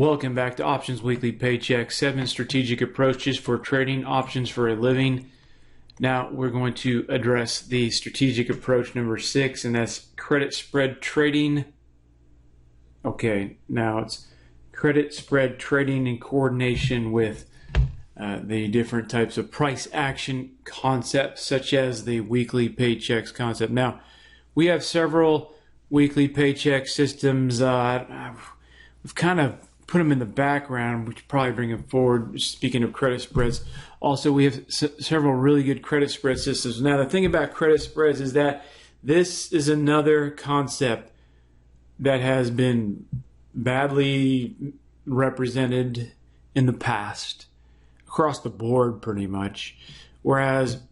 Welcome back to Options Weekly Paycheck, 7 strategic approaches for trading options for a living. Now we're going to address the strategic approach number 6, and that's credit spread trading. Okay, now it's credit spread trading in coordination with the different types of price action concepts, such as the weekly paychecks concept. Now, we have several weekly paycheck systems. We've kind of put them in the background. We should probably bring them forward. Speaking of credit spreads, also we have several really good credit spread systems. Now, the thing about credit spreads is that this is another concept that has been badly represented in the past, across the board pretty much. Whereas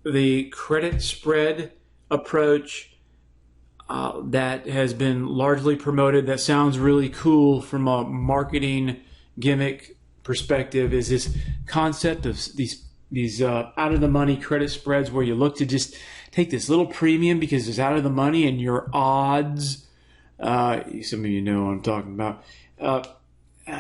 the credit spread approach that has been largely promoted, that sounds really cool from a marketing gimmick perspective, is this concept of these out of the money credit spreads, where you look to just take this little premium because it's out of the money, and your odds, some of you know what I'm talking about,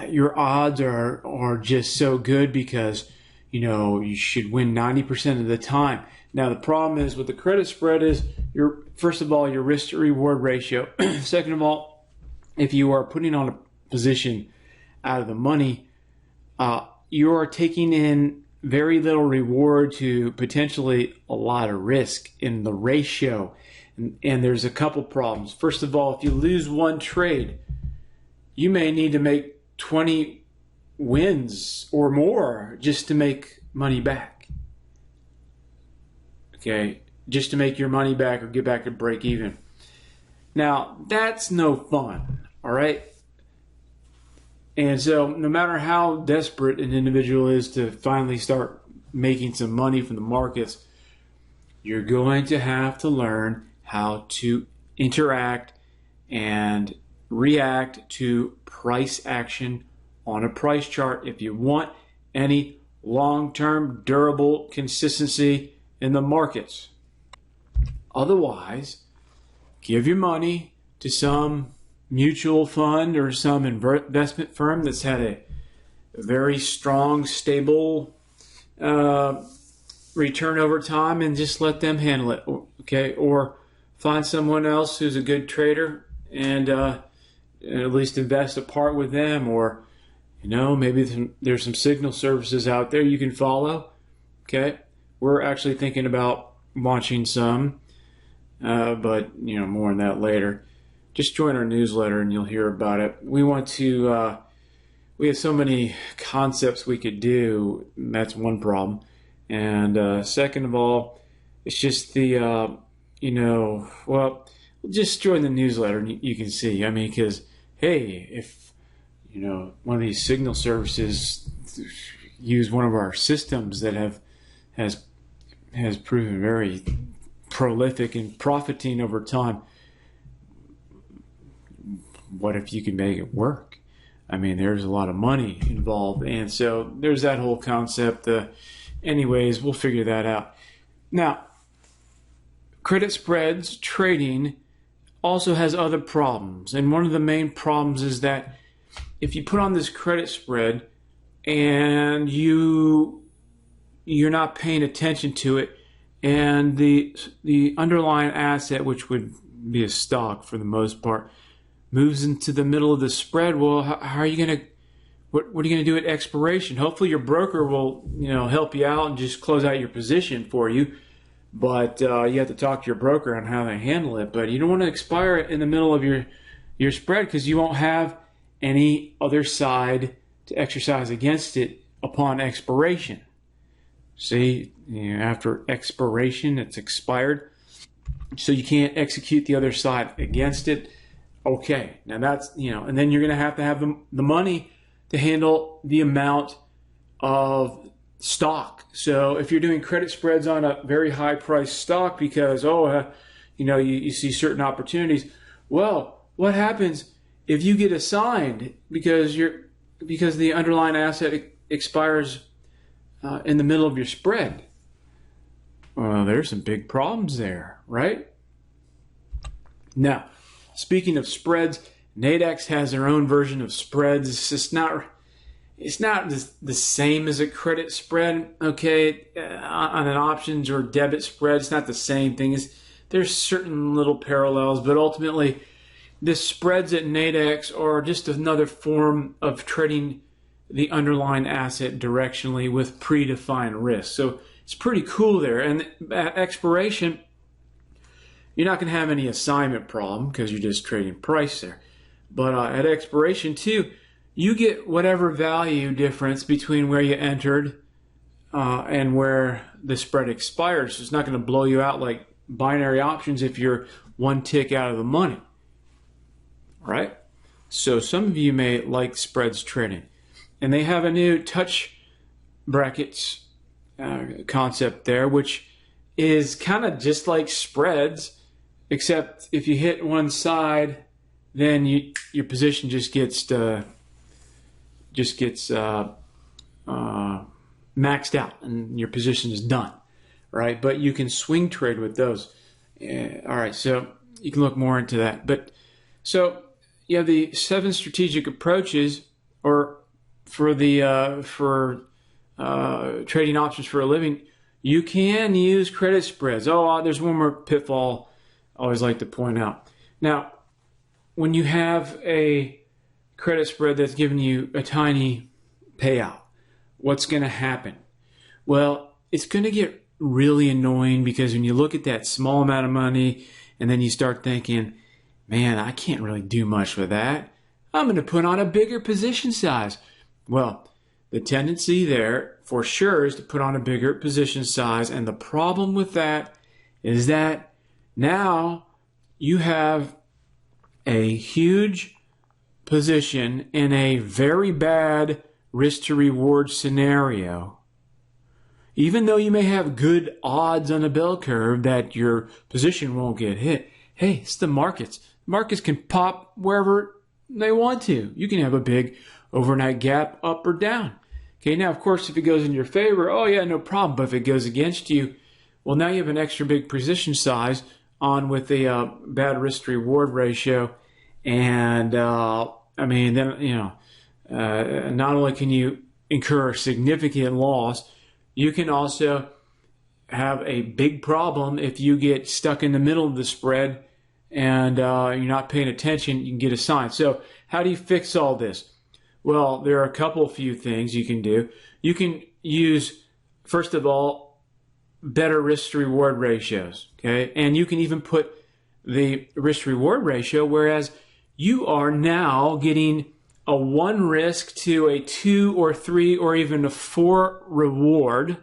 your odds are just so good because you should win 90% of the time. Now, the problem is with the credit spread is, first of all, your risk to reward ratio. Second of all, if you are putting on a position out of the money, you are taking in very little reward to potentially a lot of risk in the ratio. And there's a couple problems. First of all, if you lose one trade, you may need to make 20 wins or more just to make money back. Okay, just to make your money back or get back to break even. Now, that's no fun, all right? And so no matter how desperate an individual is to finally start making some money from the markets, you're going to have to learn how to interact and react to price action on a price chart if you want any long-term durable consistency in the markets. Otherwise, give your money to some mutual fund or some investment firm that's had a very strong, stable return over time, and just let them handle it. Okay, or find someone else who's a good trader and at least invest a part with them, or maybe there's some signal services out there you can follow. Okay, we're actually thinking about launching some, but more on that later. Just join our newsletter and you'll hear about it. We want to. We have so many concepts we could do. And that's one problem. And second of all, it's just the just join the newsletter and you can see. I mean, because hey, if one of these signal services use one of our systems that has proven very prolific and profiting over time, what if you can make it work? I mean, there's a lot of money involved, and so there's that whole concept. Anyways, we'll figure that out. Now, credit spreads trading also has other problems, and one of the main problems is that if you put on this credit spread and you're not paying attention to it, and the underlying asset, which would be a stock for the most part, moves into the middle of the spread, well, how are you going to, what are you going to do at expiration? Hopefully your broker will, help you out and just close out your position for you. But you have to talk to your broker on how to handle it. But you don't want to expire it in the middle of your spread, because you won't have any other side to exercise against it upon expiration. See, after expiration, it's expired, so you can't execute the other side against it. Okay, now that's, and then you're going to have the money to handle the amount of stock. So if you're doing credit spreads on a very high price stock because, you see certain opportunities, well, what happens if you get assigned because the underlying asset expires in the middle of your spread? Well, there's some big problems there, right? Now, speaking of spreads Nadex has their own version of spreads. It's not the same as a credit spread, okay? On an options or debit spread, it's not the same thing. There's certain little parallels, but ultimately, the spreads at Nadex are just another form of trading the underlying asset directionally with predefined risk. So it's pretty cool there. And at expiration, you're not going to have any assignment problem because you're just trading price there. But at expiration too, you get whatever value difference between where you entered and where the spread expires. So it's not going to blow you out like binary options if you're one tick out of the money. Right? So some of you may like spreads trading. And they have a new touch brackets concept there, which is kind of just like spreads, except if you hit one side, then your position just gets maxed out, and your position is done, right? But you can swing trade with those. All right, so you can look more into that. But so you have the 7 strategic approaches, or for trading options for a living. You can use credit spreads. There's one more pitfall I always like to point out. Now, when you have a credit spread that's giving you a tiny payout, what's going to happen? Well, it's going to get really annoying because when you look at that small amount of money and then you start thinking, man, I can't really do much with that. I'm going to put on a bigger position size. Well, the tendency there for sure is to put on a bigger position size. And the problem with that is that now you have a huge position in a very bad risk to reward scenario. Even though you may have good odds on a bell curve that your position won't get hit, hey, it's the markets. Markets can pop wherever they want to. You can have a big overnight gap up or down. Okay, now, of course, if it goes in your favor, no problem. But if it goes against you, well, now you have an extra big position size on with a bad risk to reward ratio. And, not only can you incur a significant loss, you can also have a big problem if you get stuck in the middle of the spread and you're not paying attention. You can get assigned. So how do you fix all this? Well, there are a few things you can do. You can use, first of all, better risk to reward ratios. Okay, and you can even put the risk to reward ratio, whereas you are now getting a 1 risk to a 2 or 3 or even a 4 reward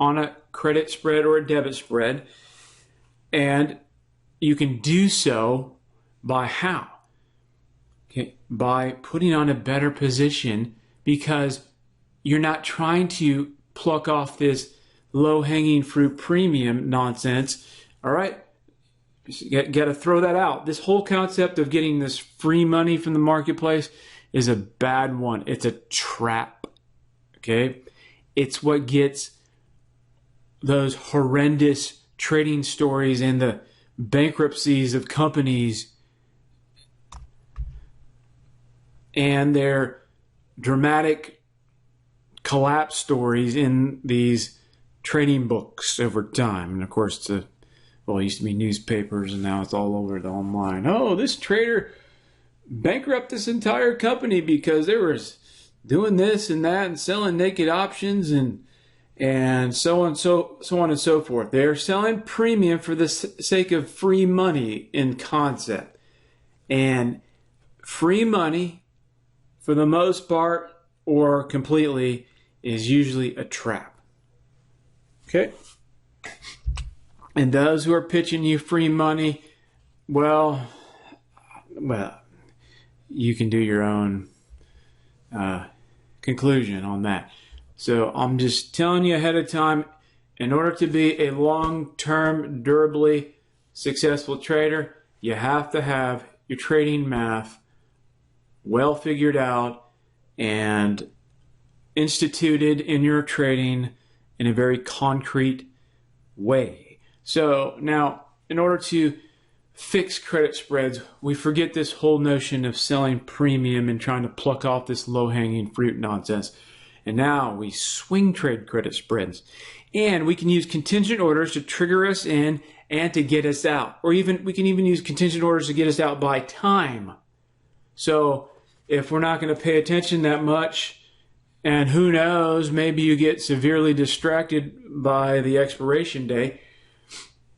on a credit spread or a debit spread. And you can do so by how? Okay, by putting on a better position, because you're not trying to pluck off this low-hanging fruit premium nonsense. All right? You got to throw that out. This whole concept of getting this free money from the marketplace is a bad one. It's a trap. Okay? It's what gets those horrendous trading stories and the bankruptcies of companies and their dramatic collapse stories in these trading books over time. And of course, it used to be newspapers, and now it's all over the online. Oh, this trader bankrupt this entire company because they were doing this and that and selling naked options and so on and so forth. They're selling premium for the sake of free money in concept. And free money, for the most part or completely, is usually a trap. Okay? And those who are pitching you free money, well, you can do your own conclusion on that. So I'm just telling you ahead of time, in order to be a long-term, durably successful trader, you have to have your trading math well figured out and instituted in your trading in a very concrete way. So now, in order to fixed credit spreads, we forget this whole notion of selling premium and trying to pluck off this low-hanging fruit nonsense. And now we swing trade credit spreads. And we can use contingent orders to trigger us in and to get us out. Or we can even use contingent orders to get us out by time. So if we're not going to pay attention that much, and who knows, maybe you get severely distracted by the expiration day,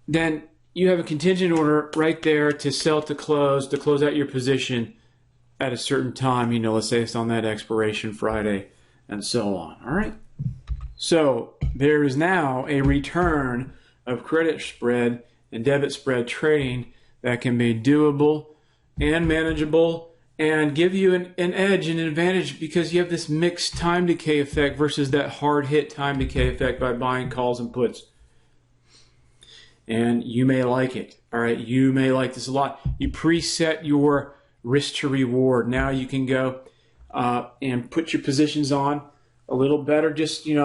then you have a contingent order right there to sell to close out your position at a certain time. Let's say it's on that expiration Friday and so on. All right. So there is now a return of credit spread and debit spread trading that can be doable and manageable and give you an edge and an advantage because you have this mixed time decay effect versus that hard hit time decay effect by buying calls and puts. And you may like it. All right. You may like this a lot. You preset your risk to reward. Now you can go and put your positions on a little better. Just, you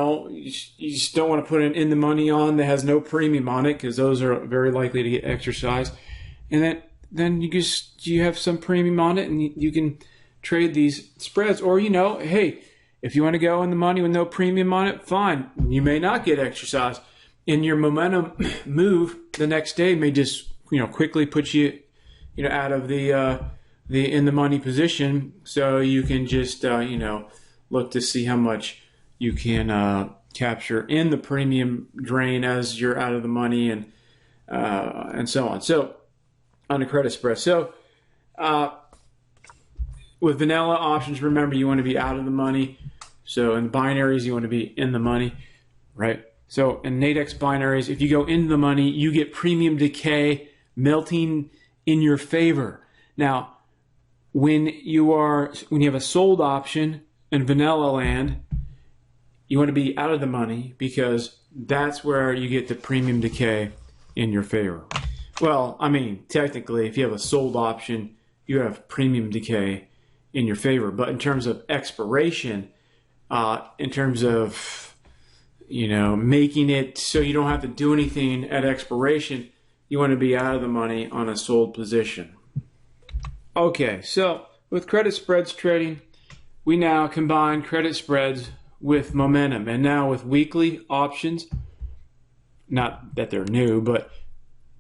just don't want to put an in the money on that has no premium on it because those are very likely to get exercised. And then you have some premium on it and you can trade these spreads. Or, hey, if you want to go in the money with no premium on it, fine. You may not get exercised. And your momentum move the next day may just, quickly put you, out of the in the money position. So you can just, look to see how much you can capture in the premium drain as you're out of the money and so on. So on a credit spread. So with vanilla options, remember you want to be out of the money. So in binaries, you want to be in the money, right? So in Nadex binaries, if you go into the money, you get premium decay melting in your favor. Now, when you have a sold option in vanilla land, you want to be out of the money because that's where you get the premium decay in your favor. Well, technically, if you have a sold option, you have premium decay in your favor. But in terms of expiration, in terms of making it so you don't have to do anything at expiration, you want to be out of the money on a sold position. Okay, so with credit spreads trading, we now combine credit spreads with momentum. And now with weekly options, not that they're new, but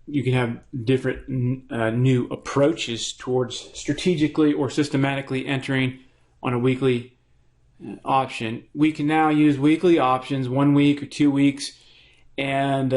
you can have different new approaches towards strategically or systematically entering on a weekly option. We can now use weekly options 1 week or 2 weeks and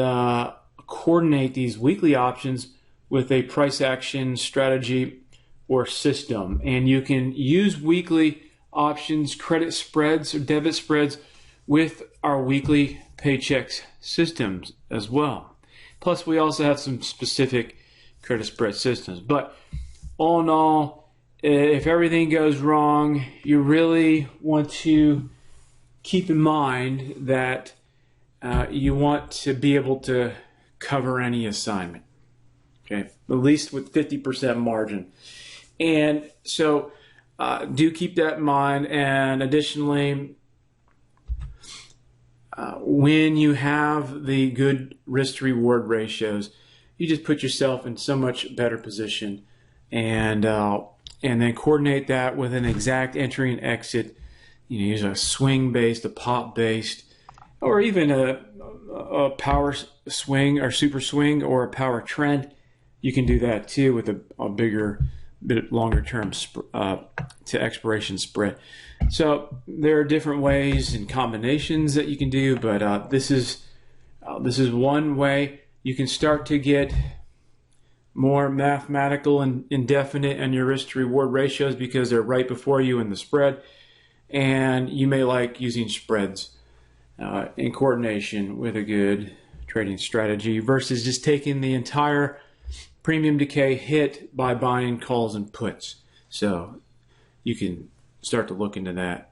coordinate these weekly options with a price action strategy or system. And you can use weekly options, credit spreads or debit spreads with our weekly paychecks systems as well. Plus, we also have some specific credit spread systems. But all in all, if everything goes wrong, you really want to keep in mind that you want to be able to cover any assignment, okay, at least with 50% margin. And so do keep that in mind. And additionally, when you have the good risk to reward ratios, you just put yourself in so much better position and then coordinate that with an exact entry and exit. Use a swing based, a pop based, or even a power swing or super swing or a power trend. You can do that too with a bigger, bit longer term to expiration spread. So there are different ways and combinations that you can do, but this is one way you can start to get more mathematical and indefinite on your risk to reward ratios because they're right before you in the spread, and you may like using spreads in coordination with a good trading strategy versus just taking the entire premium decay hit by buying calls and puts. So you can start to look into that